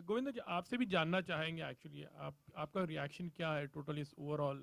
गोविंदा जी, आपसे भी जानना चाहेंगे एक्चुअली आपका रिएक्शन क्या है टोटल इस ओवरऑल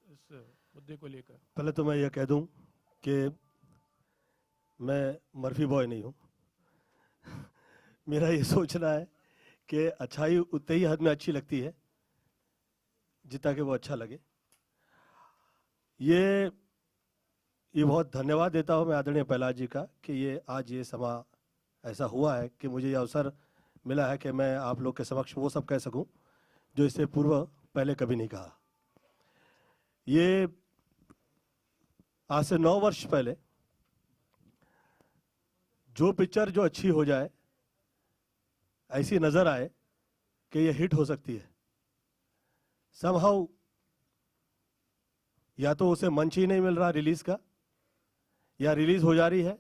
इस मुद्दे को लेकर। पहले तो मैं यह कह दूं कि मैं मर्फी बॉय नहीं हूं। मेरा ये सोचना है कि अच्छाई उतनी ही हद में अच्छी लगती है जितना कि वो अच्छा लगे। ये ये बहुत धन्यवाद देता हूं मैं आदरणीय प्रहलाद जी का कि ये समा ऐसा हुआ है कि मुझे ये अवसर मिला है कि मैं आप लोग के समक्ष वो सब कह सकूं जो इससे पूर्व पहले कभी नहीं कहा। ये आज से 9 वर्ष पहले जो पिक्चर जो अच्छी हो जाए, ऐसी नजर आए कि ये हिट हो सकती है, समहाउ या तो उसे मंच ही नहीं मिल रहा रिलीज का, या रिलीज हो जा रही है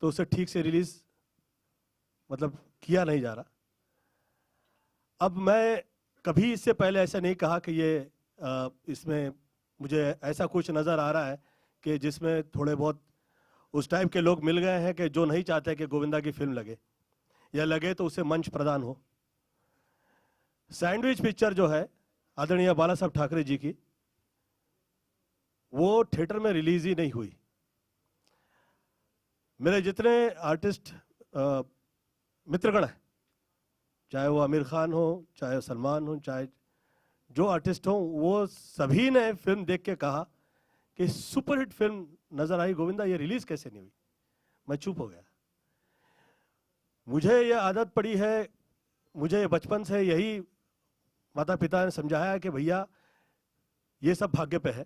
तो उसे ठीक से रिलीज मतलब किया नहीं जा रहा। अब मैं कभी इससे पहले ऐसा नहीं कहा कि इसमें मुझे ऐसा कुछ नजर आ रहा है कि जिसमें थोड़े बहुत उस टाइप के लोग मिल गए हैं कि जो नहीं चाहते कि गोविंदा की फिल्म लगे, या लगे तो उसे मंच प्रदान हो। सैंडविच पिक्चर जो है आदरणीय बाला साहब ठाकरे जी की, वो थिएटर में रिलीज ही नहीं हुई। मेरे जितने आर्टिस्ट मित्रगण हैं, चाहे वो आमिर खान हो, चाहे सलमान हो, चाहे जो आर्टिस्ट हो, वो सभी ने फिल्म देख के कहा कि सुपरहिट फिल्म नजर आई गोविंदा, ये रिलीज कैसे नहीं हुई। मैं चुप हो गया। मुझे ये आदत पड़ी है, मुझे बचपन से यही माता पिता ने समझाया कि भैया ये सब भाग्य पे है,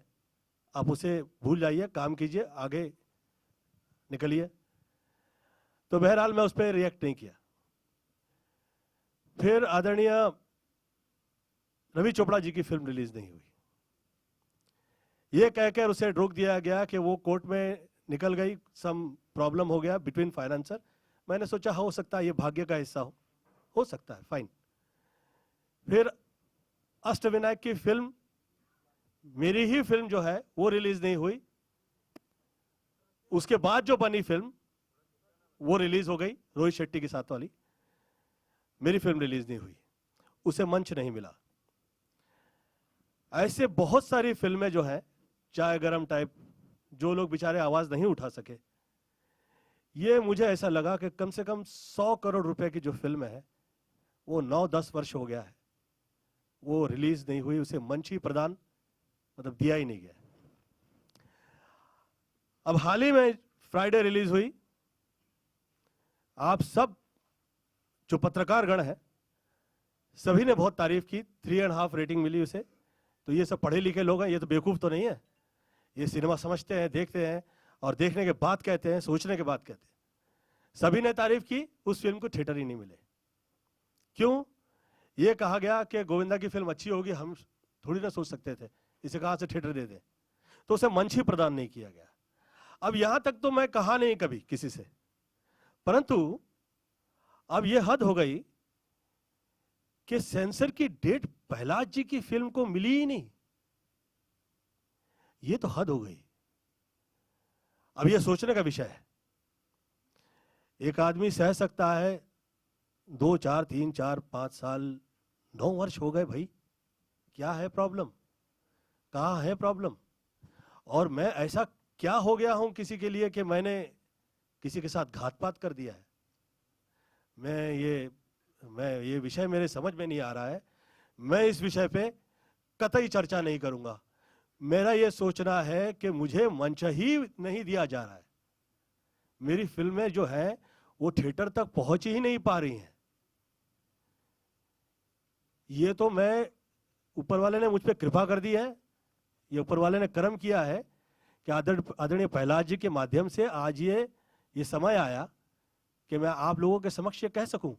आप उसे भूल जाइए, काम कीजिए, आगे निकलिए। तो बहरहाल मैं उस पर रिएक्ट नहीं किया। फिर आदरणीय रवि चोपड़ा जी की फिल्म रिलीज नहीं हुई, ये कहकर उसे रोक दिया गया कि वो कोर्ट में निकल गई, सम प्रॉब्लम हो गया बिटवीन फाइनेंसर। मैंने सोचा हो सकता है ये भाग्य का हिस्सा हो सकता है, फाइन। फिर अष्टविनायक की फिल्म, मेरी ही फिल्म जो है वो रिलीज नहीं हुई। उसके बाद जो बनी फिल्म वो रिलीज हो गई, रोहित शेट्टी के साथ वाली। मेरी फिल्म रिलीज नहीं हुई, उसे मंच नहीं मिला। ऐसे बहुत सारी फिल्में जो है चाय गरम टाइप, जो लोग बेचारे आवाज नहीं उठा सके, ये मुझे ऐसा लगा कि कम से कम 100 करोड़ रुपए की जो फिल्म है वो 9-10 वर्ष हो गया है, वो रिलीज नहीं हुई, उसे मंच ही प्रदान मतलब दिया ही नहीं गया। अब हाल ही में फ्राइडे रिलीज हुई। आप सब जो पत्रकार गण है सभी ने बहुत तारीफ की, 3.5 रेटिंग मिली उसे। तो ये सब पढ़े लिखे लोग हैं, ये तो बेवकूफ तो नहीं है, ये सिनेमा समझते हैं, देखते हैं और देखने के बाद कहते हैं, सोचने के बाद कहते हैं। सभी ने तारीफ की, उस फिल्म को थिएटर ही नहीं मिले। क्यों? ये कहा गया कि गोविंदा की फिल्म अच्छी होगी, हम थोड़ी ना सोच सकते थे इसे कहां से थिएटर दे दें, तो उसे मंच ही प्रदान नहीं किया गया। अब यहां तक तो मैं कहा नहीं कभी किसी से, परंतु अब यह हद हो गई कि सेंसर की डेट प्रहलाद जी की फिल्म को मिली ही नहीं। यह तो हद हो गई। अब यह सोचने का विषय है। एक आदमी सह सकता है 2, 4, 3, 4, 5 साल, 9 वर्ष हो गए भाई, क्या है प्रॉब्लम, कहां है प्रॉब्लम? और मैं ऐसा क्या हो गया हूं किसी के लिए कि मैंने किसी के साथ घात-पात कर दिया है? मैं ये विषय मेरे समझ में नहीं आ रहा है। मैं इस विषय पे कतई चर्चा नहीं करूंगा। मेरा ये सोचना है कि मुझे मंच ही नहीं दिया जा रहा है। मेरी फिल्में जो है वो थिएटर तक पहुंच ही नहीं पा रही हैं। ये तो मैं, ऊपर वाले ने मुझ पे कृपा कर दी है, ये ऊपर वाले ने कर्म किया है कि आदरणीय प्रहलाद जी के माध्यम से आज ये समय आया कि मैं आप लोगों के समक्ष ये कह सकूं।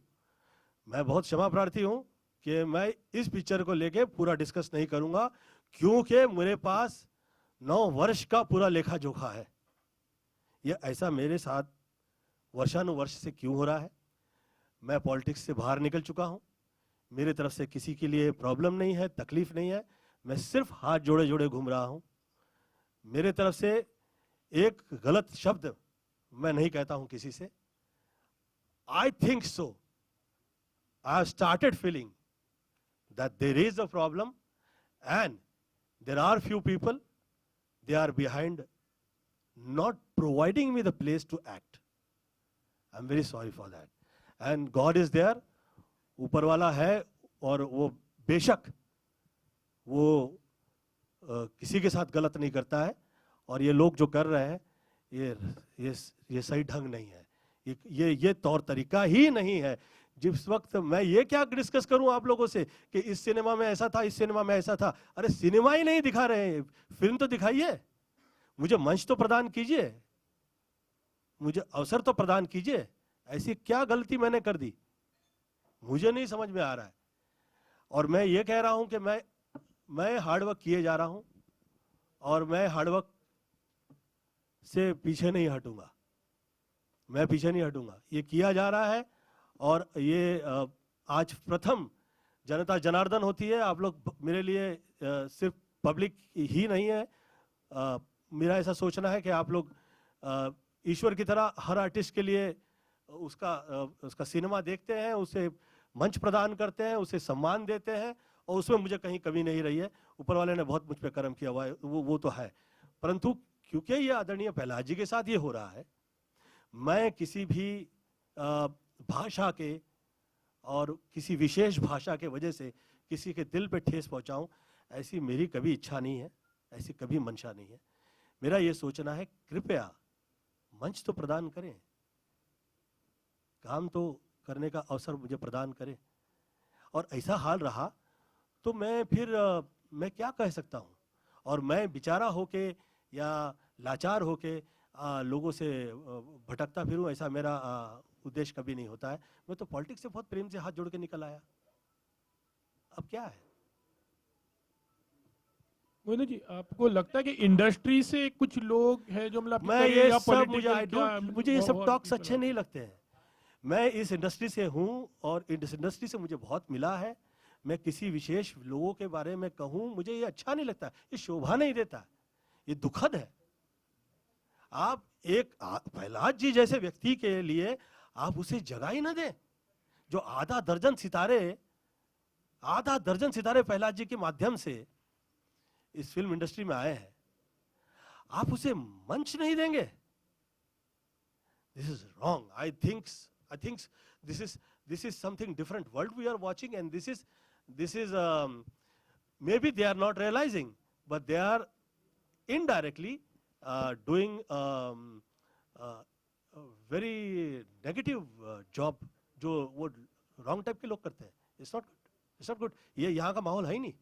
मैं बहुत क्षमा प्रार्थी हूं कि मैं इस पिक्चर को लेके पूरा डिस्कस नहीं करूंगा, क्योंकि मेरे पास 9 वर्ष का पूरा लेखा जोखा है। ये ऐसा मेरे साथ वर्षानुवर्ष से क्यों हो रहा है? मैं पॉलिटिक्स से बाहर निकल चुका हूं, मेरी तरफ से किसी के लिए प्रॉब्लम नहीं है, तकलीफ नहीं है। मैं सिर्फ हाथ जोड़े जोड़े घूम रहा हूं। मेरे तरफ से एक गलत शब्द मैं नहीं कहता हूं किसी से। I think so I have started feeling that there is a problem and there are few people, they are behind not providing me the place to act. I'm very sorry for that. And God is there, ऊपर वाला है, और वो बेशक वो किसी के साथ गलत नहीं करता है, और ये लोग जो कर रहे हैं ये सही ढंग नहीं है, ये तौर तरीका ही नहीं है। जिस वक्त मैं ये क्या डिस्कस करूं आप लोगों से कि इस सिनेमा में ऐसा था, इस सिनेमा में ऐसा था, अरे सिनेमा ही नहीं दिखा रहे हैं, फिल्म तो दिखाइए, मुझे मंच तो प्रदान कीजिए, मुझे अवसर तो प्रदान कीजिए। ऐसी क्या गलती मैंने कर दी, मुझे नहीं समझ में आ रहा है। और मैं ये कह रहा हूं कि मैं हार्डवर्क किए जा रहा हूं और मैं हार्डवर्क से पीछे नहीं हटूंगा, मैं पीछे नहीं हटूंगा। ये किया जा रहा है और ये आज प्रथम जनता जनार्दन होती है। आप लोग मेरे लिए सिर्फ पब्लिक ही नहीं है, मेरा ऐसा सोचना है कि आप लोग ईश्वर की तरह हर आर्टिस्ट के लिए उसका सिनेमा देखते हैं, उसे मंच प्रदान करते हैं, उसे सम्मान देते हैं, और उसमें मुझे कहीं कमी नहीं रही है। ऊपर वाले ने बहुत मुझ पे कर्म किया हुआ है, वो तो है। परंतु क्योंकि ये आदरणीय प्रहलाद जी के साथ ये हो रहा है, मैं किसी भी भाषा के और किसी विशेष भाषा के वजह से किसी के दिल पे ठेस पहुंचाऊं, ऐसी मेरी कभी इच्छा नहीं है, ऐसी कभी मंशा नहीं है। मेरा ये सोचना है, कृपया मंच तो प्रदान करें, काम तो करने का अवसर मुझे प्रदान करें। और ऐसा हाल रहा तो मैं फिर मैं क्या कह सकता हूँ, और मैं बेचारा होके या लाचार होके लोगों से भटकता फिरूं, ऐसा मेरा उद्देश्य कभी नहीं होता है। मैं तो पॉलिटिक्स से बहुत प्रेम से हाथ जोड़ के निकल आया, अब क्या है। मोदी जी, आपको लगता है कि इंडस्ट्री से कुछ लोग हैं जो मतलब मैं ये सब मुझे ये सब टॉक्स अच्छे नहीं लगते हैं। मैं इस इंडस्ट्री से हूं और इस इंडस्ट्री से मुझे बहुत मिला है। मैं किसी विशेष लोगों के बारे में कहूं, मुझे ये अच्छा नहीं लगता, ये शोभा नहीं देता, ये दुखद है। आप एक प्रहलाद जी जैसे व्यक्ति के लिए आप उसे जगह ही ना दें, जो आधा दर्जन सितारे प्रहलाद जी के माध्यम से इस फिल्म इंडस्ट्री में आए हैं, आप उसे मंच नहीं देंगे। This is wrong. I think this is something different world we are watching, and this is maybe they are not realizing, but they are indirectly doing very negative job जो वो wrong type के लोग करते हैं। It's not good। ये यहाँ का माहौल है ही नहीं,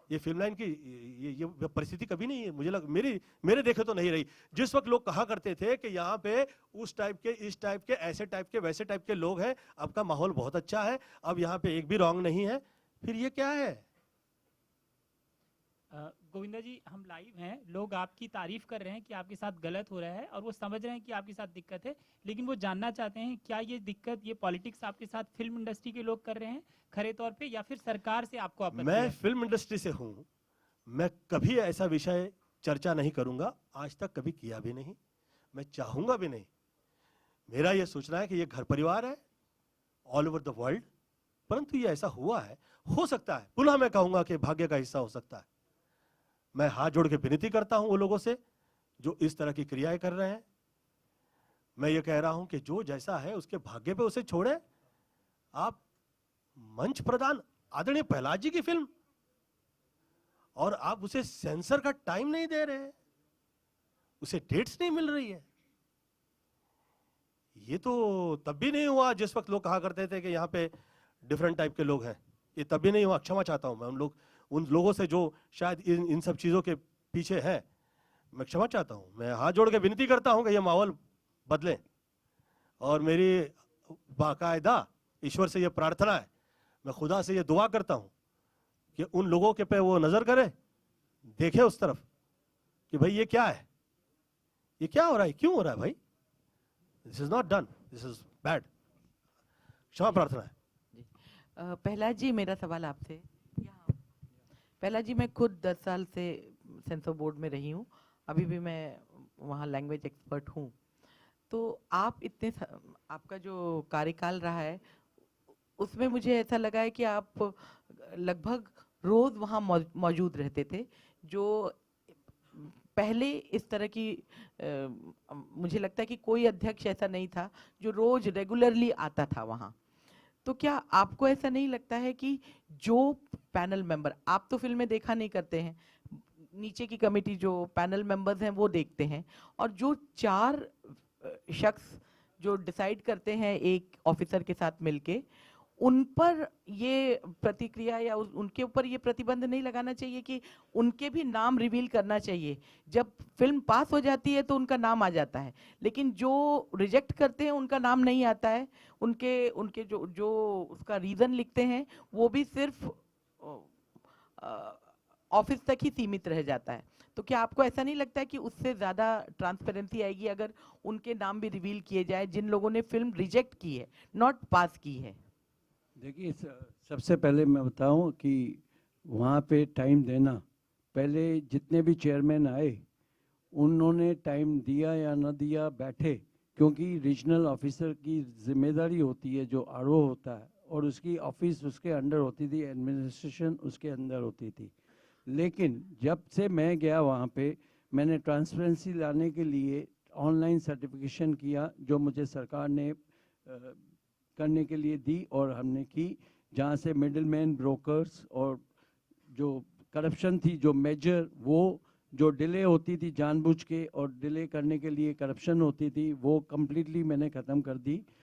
ये फिल्म लाइन की ये परिस्थिति कभी नहीं है, मुझे मेरे देखे तो नहीं रही। जिस वक्त लोग कहा करते थे कि यहाँ पे उस टाइप के, इस टाइप के, ऐसे टाइप के, वैसे टाइप के लोग हैं, अब का माहौल बहुत अच्छा है, अब यहाँ पे एक भी रॉन्ग नहीं है, फिर ये क्या है। गोविंदा जी, हम लाइव हैं, लोग आपकी तारीफ कर रहे हैं कि आपके साथ गलत हो रहा है और वो समझ रहे हैं कि आपके साथ दिक्कत है, लेकिन वो जानना चाहते हैं क्या ये दिक्कत, ये पॉलिटिक्स आपके साथ फिल्म इंडस्ट्री के लोग कर रहे हैं खरे तौर पे, या फिर सरकार से आपको आपत्ति है? मैं फिल्म इंडस्ट्री से हूं, मैं कभी ऐसा विषय चर्चा नहीं करूंगा, आज तक कभी किया भी नहीं, मैं चाहूंगा भी नहीं। मेरा यह सोचना है कि ये घर परिवार है ऑल ओवर द वर्ल्ड, परंतु ये ऐसा हुआ है, हो सकता है, पुनः मैं कहूंगा कि भाग्य का हिस्सा हो सकता है। मैं हाथ जोड़ के विनती करता हूं वो लोगों से जो इस तरह की क्रियाएं कर रहे हैं। मैं ये कह रहा हूं कि जो जैसा है उसके भाग्य पे उसे छोड़े। आप मंच प्रदान, आदरणीय प्रहलाद जी की फिल्म, और आप उसे सेंसर का टाइम नहीं दे रहे, उसे डेट्स नहीं मिल रही है। ये तो तब भी नहीं हुआ जिस वक्त लोग कहा करते थे कि यहाँ पे डिफरेंट टाइप के लोग हैं, ये तब भी नहीं हुआ। क्षमा चाहता हूं मैं उन लोगों से जो शायद इन सब चीजों के पीछे हैं, मैं क्षमा चाहता हूं। मैं हाथ जोड़ के विनती करता हूं कि ये माहौल बदले, और मेरी बाकायदा ईश्वर से ये प्रार्थना है, मैं खुदा से ये दुआ करता हूं कि उन लोगों के पे वो नजर करे, देखे उस तरफ कि भाई ये क्या है, ये क्या हो रहा है, क्यों हो रहा है भाई, this is not done, this is bad. क्षमा प्रार्थना है। प्रहलाद जी, मेरा सवाल आपसे। प्रहलाद जी, मैं खुद 10 साल से सेंसर बोर्ड में रही हूँ, अभी भी मैं वहाँ लैंग्वेज एक्सपर्ट हूँ। तो आप आपका जो कार्यकाल रहा है उसमें मुझे ऐसा लगा है कि आप लगभग रोज वहाँ मौजूद रहते थे, जो पहले इस तरह की मुझे लगता है कि कोई अध्यक्ष ऐसा नहीं था जो रोज रेगुलरली आता था वहाँ। तो क्या आपको ऐसा नहीं लगता है कि जो पैनल मेंबर, आप तो फिल्में देखा नहीं करते हैं, नीचे की कमेटी जो पैनल मेंबर्स हैं वो देखते हैं, और जो 4 शख्स जो डिसाइड करते हैं एक ऑफिसर के साथ मिलके, उन पर ये प्रतिक्रिया या उनके ऊपर ये प्रतिबंध नहीं लगाना चाहिए कि उनके भी नाम रिवील करना चाहिए? जब फिल्म पास हो जाती है तो उनका नाम आ जाता है, लेकिन जो रिजेक्ट करते हैं उनका नाम नहीं आता है, उनके उनके जो जो उसका रीजन लिखते हैं वो भी सिर्फ ऑफिस तक ही सीमित रह जाता है। तो क्या आपको ऐसा नहीं लगता है कि उससे ज़्यादा ट्रांसपेरेंसी आएगी अगर उनके नाम भी रिवील किए जाए जिन लोगों ने फिल्म रिजेक्ट की है, नॉट पास की है? देखिए, सबसे पहले मैं बताऊं कि वहाँ पे टाइम देना, पहले जितने भी चेयरमैन आए उन्होंने टाइम दिया या न दिया, बैठे, क्योंकि रीजनल ऑफिसर की जिम्मेदारी होती है, जो आरओ होता है, और उसकी ऑफिस उसके अंडर होती थी, एडमिनिस्ट्रेशन उसके अंदर होती थी। लेकिन जब से मैं गया वहाँ पे, मैंने ट्रांसपेरेंसी लाने के लिए ऑनलाइन सर्टिफिकेशन किया, जो मुझे सरकार ने करने के लिए दी और हमने की, जहाँ से मिडिलमैन, ब्रोकर्स और जो करप्शन थी, जो मेजर, वो जो डिले होती थी जानबूझ के और डिले करने के लिए करप्शन होती थी, वो कम्प्लीटली मैंने ख़त्म कर दी।